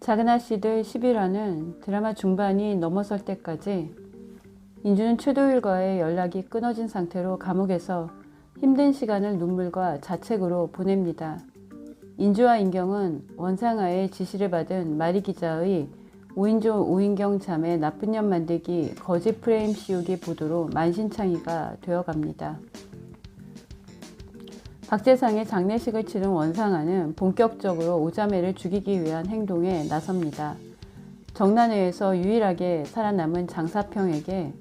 작은 아씨들 11화는 드라마 중반이 넘어설 때까지 인주는 최도일과의 연락이 끊어진 상태로 감옥에서 힘든 시간을 눈물과 자책으로 보냅니다. 인주와 인경은 원상아의 지시를 받은 마리 기자의 5인조 5인경 자매 나쁜 년 만들기 거짓 프레임 씌우기 보도로 만신창이가 되어갑니다. 박재상의 장례식을 치른 원상아는 본격적으로 오자매를 죽이기 위한 행동에 나섭니다. 정난회에서 유일하게 살아남은 장사평에게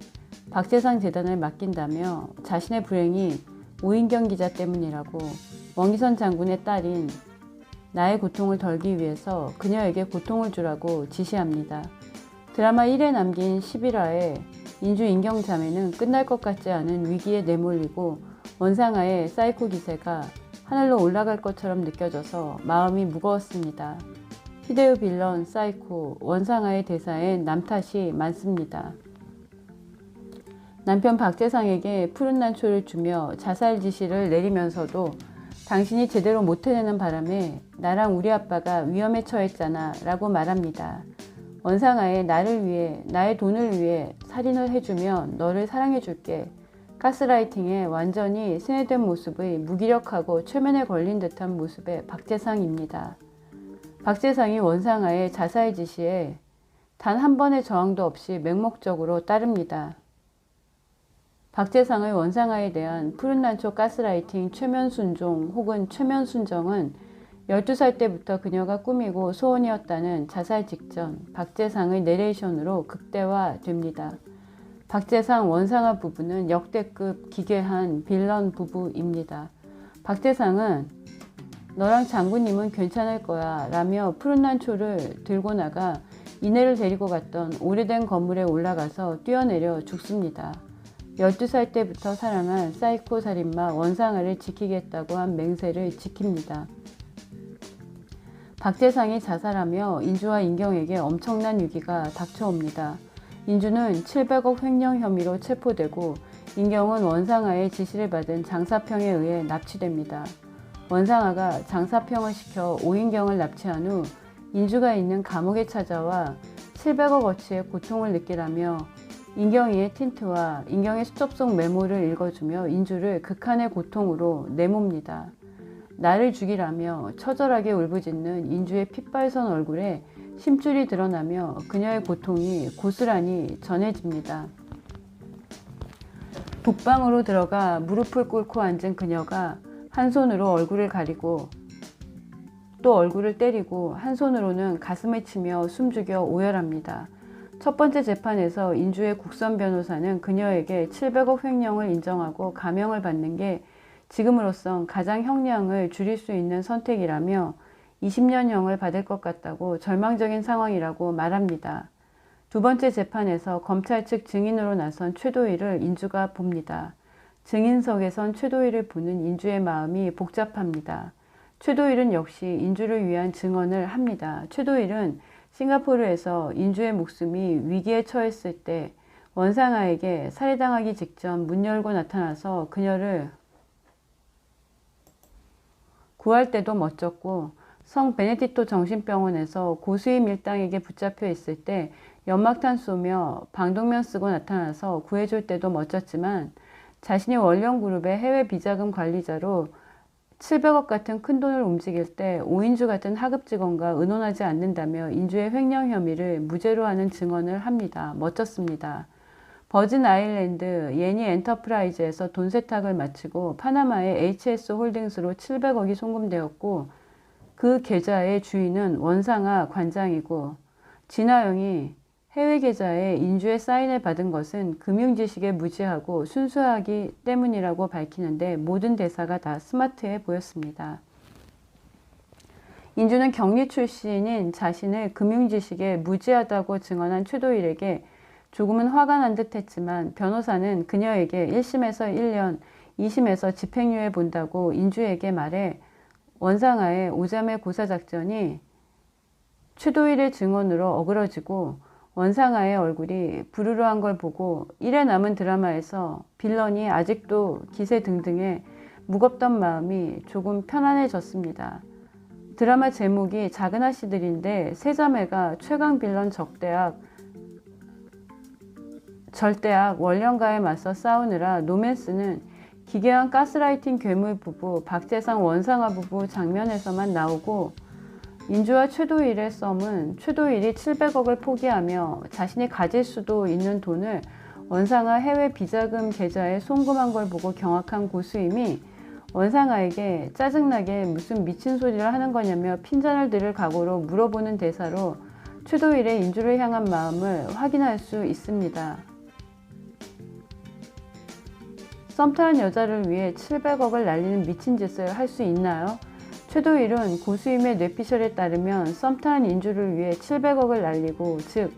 박재상 재단을 맡긴다며 자신의 불행이 오인경 기자 때문이라고 원기선 장군의 딸인 나의 고통을 덜기 위해서 그녀에게 고통을 주라고 지시합니다. 드라마 1에 남긴 11화에 인주 인경 자매는 끝날 것 같지 않은 위기에 내몰리고 원상아의 사이코 기세가 하늘로 올라갈 것처럼 느껴져서 마음이 무거웠습니다. 히데요 빌런, 사이코, 원상아의 대사엔 남 탓이 많습니다. 남편 박재상에게 푸른 난초를 주며 자살 지시를 내리면서도 당신이 제대로 못 해내는 바람에 나랑 우리 아빠가 위험에 처했잖아 라고 말합니다. 원상아의 나를 위해, 나의 돈을 위해 살인을 해주면 너를 사랑해줄게. 가스라이팅에 완전히 세뇌된 모습의 무기력하고 최면에 걸린 듯한 모습의 박재상입니다. 박재상이 원상아의 자살 지시에 단 한 번의 저항도 없이 맹목적으로 따릅니다. 박재상의 원상아에 대한 푸른 난초 가스라이팅 최면 순종 혹은 최면 순정은 12살 때부터 그녀가 꿈이고 소원이었다는 자살 직전 박재상의 내레이션으로 극대화됩니다. 박재상 원상아 부부는 역대급 기괴한 빌런 부부입니다. 박재상은 너랑 장군님은 괜찮을 거야 라며 푸른 난초를 들고 나가 이내를 데리고 갔던 오래된 건물에 올라가서 뛰어내려 죽습니다. 12살 때부터 사랑한 사이코 살인마 원상아를 지키겠다고 한 맹세를 지킵니다. 박재상이 자살하며 인주와 인경에게 엄청난 위기가 닥쳐옵니다. 인주는 700억 횡령 혐의로 체포되고 인경은 원상아의 지시를 받은 장사평에 의해 납치됩니다. 원상아가 장사평을 시켜 오인경을 납치한 후 인주가 있는 감옥에 찾아와 700억 어치의 고통을 느끼라며 인경이의 틴트와 인경의 수첩 속 메모를 읽어주며 인주를 극한의 고통으로 내몹니다. 나를 죽이라며 처절하게 울부짖는 인주의 핏발선 얼굴에 심줄이 드러나며 그녀의 고통이 고스란히 전해집니다. 북방으로 들어가 무릎을 꿇고 앉은 그녀가 한 손으로 얼굴을 가리고 또 얼굴을 때리고 한 손으로는 가슴을 치며 숨죽여 오열합니다. 첫 번째 재판에서 인주의 국선 변호사는 그녀에게 700억 횡령을 인정하고 감형을 받는 게 지금으로선 가장 형량을 줄일 수 있는 선택이라며 20년형을 받을 것 같다고 절망적인 상황이라고 말합니다. 두 번째 재판에서 검찰 측 증인으로 나선 최도일을 인주가 봅니다. 증인석에선 최도일을 보는 인주의 마음이 복잡합니다. 최도일은 역시 인주를 위한 증언을 합니다. 최도일은 싱가포르에서 인주의 목숨이 위기에 처했을 때 원상아에게 살해당하기 직전 문 열고 나타나서 그녀를 구할 때도 멋졌고 성 베네딕토 정신병원에서 고수의 밀당에게 붙잡혀 있을 때 연막탄 쏘며 방독면 쓰고 나타나서 구해줄 때도 멋졌지만 자신이 원령그룹의 해외 비자금 관리자로 700억 같은 큰돈을 움직일 때 오인주 같은 하급 직원과 의논하지 않는다며 인주의 횡령 혐의를 무죄로 하는 증언을 합니다. 멋졌습니다. 버진 아일랜드 예니 엔터프라이즈에서 돈 세탁을 마치고 파나마의 HS 홀딩스로 700억이 송금되었고 그 계좌의 주인은 원상아 관장이고 진화영이 해외 계좌에 인주의 사인을 받은 것은 금융지식에 무지하고 순수하기 때문이라고 밝히는데 모든 대사가 다 스마트해 보였습니다. 인주는 경리 출신인 자신을 금융지식에 무지하다고 증언한 최도일에게 조금은 화가 난 듯 했지만 변호사는 그녀에게 1심에서 1년, 2심에서 집행유예 본다고 인주에게 말해 원상아의 오자매 고사작전이 최도일의 증언으로 어그러지고 원상아의 얼굴이 부르르한 걸 보고 1회 남은 드라마에서 빌런이 아직도 기세 등등해 무겁던 마음이 조금 편안해졌습니다. 드라마 제목이 작은 아씨들인데 세자매가 최강 빌런 절대악 원령과에 맞서 싸우느라 노맨스는 기괴한 가스라이팅 괴물 부부 박재상 원상아 부부 장면에서만 나오고, 인주와 최도일의 썸은 최도일이 700억을 포기하며 자신이 가질 수도 있는 돈을 원상아 해외 비자금 계좌에 송금한 걸 보고 경악한 고수임이 원상아에게 짜증나게 무슨 미친 소리를 하는 거냐며 핀잔을 들을 각오로 물어보는 대사로 최도일의 인주를 향한 마음을 확인할 수 있습니다. 썸 타는 여자를 위해 700억을 날리는 미친 짓을 할 수 있나요? 최도일은 고수임의 뇌피셜에 따르면 썸 타는 인주를 위해 700억을 날리고, 즉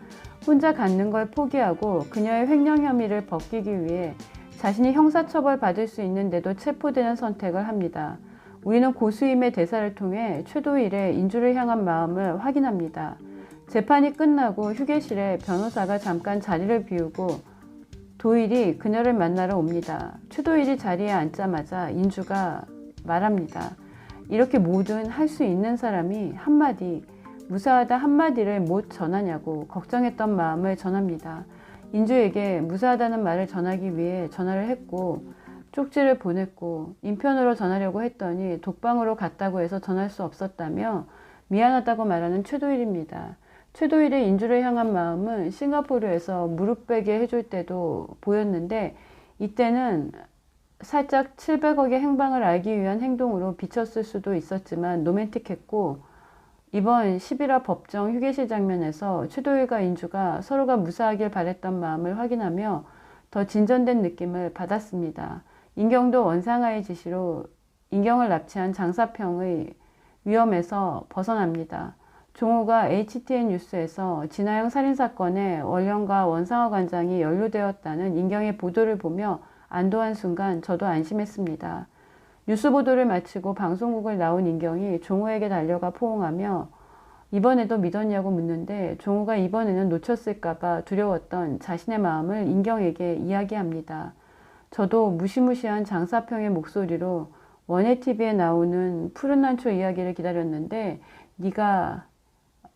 혼자 갖는 걸 포기하고 그녀의 횡령 혐의를 벗기기 위해 자신이 형사처벌 받을 수 있는데도 체포되는 선택을 합니다. 우리는 고수임의 대사를 통해 최도일의 인주를 향한 마음을 확인합니다. 재판이 끝나고 휴게실에 변호사가 잠깐 자리를 비우고 도일이 그녀를 만나러 옵니다. 최도일이 자리에 앉자마자 인주가 말합니다. 이렇게 뭐든 할 수 있는 사람이 한마디, 무사하다 한마디를 못 전하냐고 걱정했던 마음을 전합니다. 인주에게 무사하다는 말을 전하기 위해 전화를 했고 쪽지를 보냈고 인편으로 전하려고 했더니 독방으로 갔다고 해서 전할 수 없었다며 미안하다고 말하는 최도일입니다. 최도일의 인주를 향한 마음은 싱가포르에서 무릎 베게 해줄 때도 보였는데, 이때는 살짝 700억의 행방을 알기 위한 행동으로 비쳤을 수도 있었지만 로맨틱했고, 이번 11화 법정 휴게실 장면에서 최도일과 인주가 서로가 무사하길 바랬던 마음을 확인하며 더 진전된 느낌을 받았습니다. 인경도 원상아의 지시로 인경을 납치한 장사평의 위험에서 벗어납니다. 종호가 HTN 뉴스에서 진아영 살인사건에 원령과 원상아 관장이 연루되었다는 인경의 보도를 보며 안도한 순간 저도 안심했습니다. 뉴스 보도를 마치고 방송국을 나온 인경이 종호에게 달려가 포옹하며 이번에도 믿었냐고 묻는데, 종호가 이번에는 놓쳤을까봐 두려웠던 자신의 마음을 인경에게 이야기합니다. 저도 무시무시한 장사평의 목소리로 원예TV에 나오는 푸른 난초 이야기를 기다렸는데 네가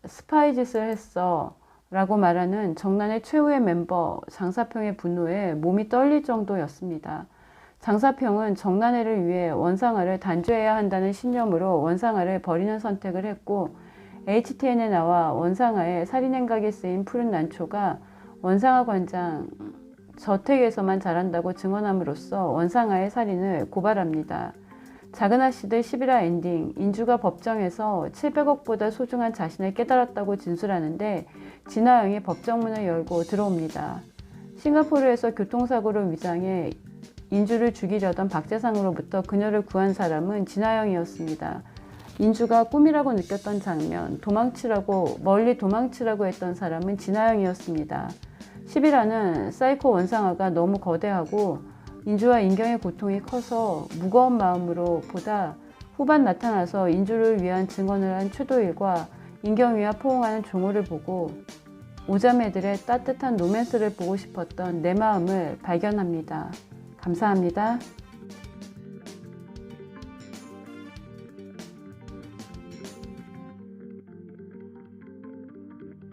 스파이 짓을 했어 라고 말하는 정난의 최후의 멤버 장사평의 분노에 몸이 떨릴 정도였습니다. 장사평은 정난애를 위해 원상아를 단죄해야 한다는 신념으로 원상아를 버리는 선택을 했고, HTN에 나와 원상아의 살인행각에 쓰인 푸른 난초가 원상아 관장 저택에서만 자란다고 증언함으로써 원상아의 살인을 고발합니다. 작은 아씨들 11화 엔딩, 인주가 법정에서 700억보다 소중한 자신을 깨달았다고 진술하는데 진아영이 법정문을 열고 들어옵니다. 싱가포르에서 교통사고로 위장해 인주를 죽이려던 박재상으로부터 그녀를 구한 사람은 진아영이었습니다. 인주가 꿈이라고 느꼈던 장면, 멀리 도망치라고 했던 사람은 진아영이었습니다. 11화는 사이코 원상아가 너무 거대하고 인주와 인경의 고통이 커서 무거운 마음으로 보다 후반 나타나서 인주를 위한 증언을 한 최도일과 인경이와 포옹하는 종호를 보고 오자매들의 따뜻한 로맨스를 보고 싶었던 내 마음을 발견합니다. 감사합니다.